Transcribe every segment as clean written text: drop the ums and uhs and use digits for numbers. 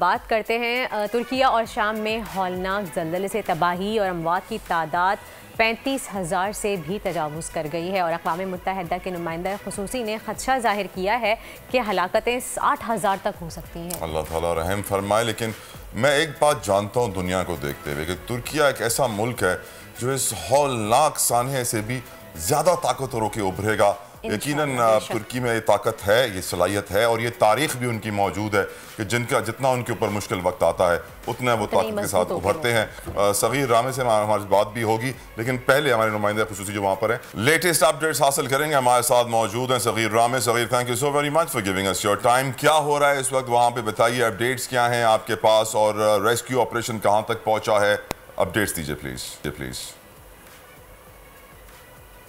بات کرتے ہیں ترکیہ اور شام میں ہولناک زلزلے سے تباہی اور اموات کی تعداد 35,000 سے بھی تجاوز کر گئی ہے اور اقوام متحدہ کے نمائندہ خصوصی نے خدشہ ظاہر کیا ہے کہ ہلاکتیں 60,000 تک ہو سکتی ہیں۔ اللہ تعالیٰ رحم فرمائے۔ لیکن میں ایک بات جانتا ہوں دنیا کو دیکھتے ہوئے کہ ترکیہ ایک ایسا ملک ہے جو اس ہولناک سانحے سے بھی زیادہ طاقتور ہو کے ابھرے گا۔ یقیناً ترکی میں یہ طاقت ہے، یہ صلاحیت ہے اور یہ تاریخ بھی ان کی موجود ہے کہ جتنا ان کے اوپر مشکل وقت آتا ہے اتنا وہ طاقت کے ساتھ ابھرتے ہیں۔ صغیر رامے سے ہماری بات بھی ہوگی لیکن پہلے ہمارے نمائندہ خصوصی جو وہاں پر ہیں لیٹسٹ اپڈیٹس حاصل کریں گے۔ ہمارے ساتھ موجود ہیں Saghir Ramay. Saghir, thank you so very much for giving us your time. کیا ہو رہا ہے اس وقت وہاں پہ، بتائیے اپڈیٹس کیا ہیں آپ کے پاس اور ریسکیو آپریشن کہاں تک پہنچا ہے؟ اپڈیٹس دیجیے پلیز۔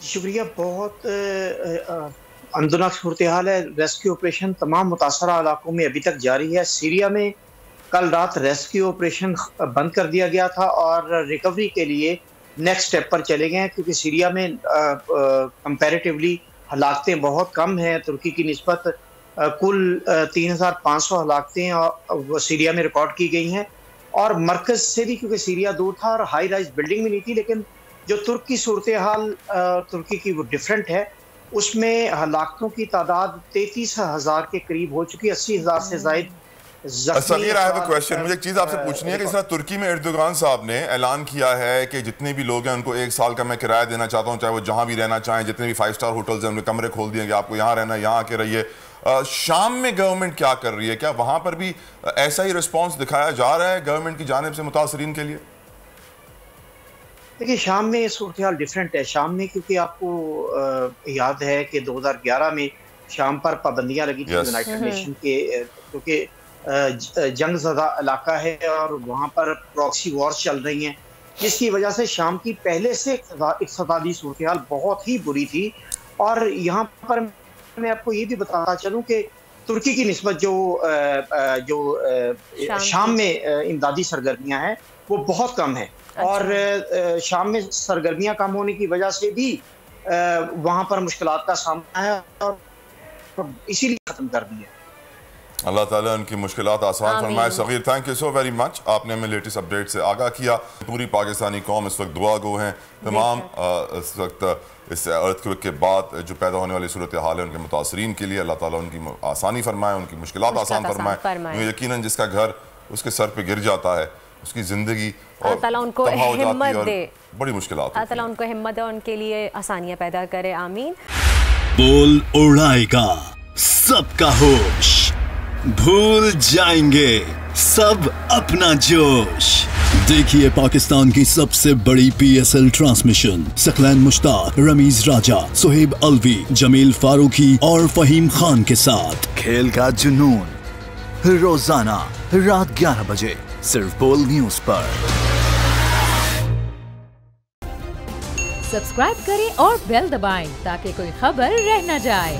شکریہ، بہت اندناک صورتحال ہے۔ ریسکیو آپریشن تمام متاثرہ علاقوں میں ابھی تک جاری ہے۔ سیریا میں کل رات ریسکیو آپریشن بند کر دیا گیا تھا اور ریکوری کے لیے نیکسٹ سٹیپ پر چلے گئے ہیں کیونکہ سیریا میں کمپیریٹیولی ہلاکتیں بہت کم ہیں ترکی کی نسبت۔ کل 3,500 ہلاکتیں سیریا میں ریکارڈ کی گئی ہیں اور مرکز سے بھی، کیونکہ سیریا دور تھا اور ہائی رائز بلڈنگ بھی نہیں تھی، لیکن جو ترک کی صورتحال ترکی کی وہ ڈیفرنٹ ہے۔ اس میں ہلاکتوں کی تعداد 33,000 کے قریب ہو چکی، 80,000 سے زائد زخمی۔ صغیر، I have a question، مجھے ایک چیز آپ سے پوچھنی ہے کہ اس طرح ترکی میں اردوغان صاحب نے اعلان کیا ہے کہ جتنے بھی لوگ ہیں ان کو 1 سال کا میں کرایہ دینا چاہتا ہوں، چاہے وہ جہاں بھی رہنا چاہیں، جتنے بھی 5 اسٹار ہوٹلز ہیں ان میں کمرے کھول دیے کہ آپ کو یہاں رہنا ہے، یہاں آ کے رہیے۔ شام میں گورنمنٹ کیا کر رہی ہے؟ کیا وہاں پر بھی ایسا ہی رسپانس دکھایا جا رہا ہے گورنمنٹ کی جانب سے متاثرین کے لیے؟ دیکھیے، شام میں صورتحال ڈیفرنٹ ہے۔ شام میں کیونکہ آپ کو یاد ہے کہ 2011 میں شام پر پابندیاں لگی تھیں یونائٹڈ نیشن کے، کیونکہ جنگ زدہ علاقہ ہے اور وہاں پر پراکسی وارز چل رہی ہیں، جس کی وجہ سے شام کی پہلے سے اقتصادی صورتحال بہت ہی بری تھی۔ اور یہاں پر میں آپ کو یہ بھی بتانا چلوں کہ ترکی کی نسبت جو شام میں امدادی سرگرمیاں ہیں وہ بہت کم ہیں اور شام میں سرگرمیاں کم ہونے کی وجہ سے بھی وہاں پر مشکلات کا سامنا ہے اور اسی لیے ختم کر دیا۔ اللہ تعالیٰ ان کی مشکلات آسان فرمائے۔ صغیر، تھینک یو سو ویری مچ، آپ نے ہمیں لیٹسٹ اپڈیٹ سے آگاہ کیا۔ پوری پاکستانی قوم اس وقت دعا گو ہیں۔ تمام اس وقت اس ارتھکویک کے بعد جو پیدا ہونے والی صورتحال ہے ان کے متاثرین کے لیے اللہ تعالیٰ ان کی آسانی فرمائے، ان کی مشکلات آسان فرمائے۔ یقیناً جس کا گھر اس کے سر پہ گر جاتا ہے، اس کی زندگی اور تباہ ہو جاتی ہے اور بڑی مشکلات ہوتی ہیں۔ اللہ تعالیٰ ان کو ہمت دے اور ان کے لیے آسانیاں پیدا کرے، آمین۔ بول اڑائے گا سب کا ہوش، بھول جائیں گے سب اپنا جوش۔ دیکھیے پاکستان کی سب سے بڑی PSL ٹرانسمیشن ثقلین مشتاق، رمیز راجہ، سہیب الوی، جمیل فاروقی اور فہیم خان کے ساتھ کھیل کا جنون، روزانہ رات 11 بجے صرف بول نیوز پر۔ سبسکرائب کریں اور بیل دبائیں تاکہ کوئی خبر رہ نہ جائے۔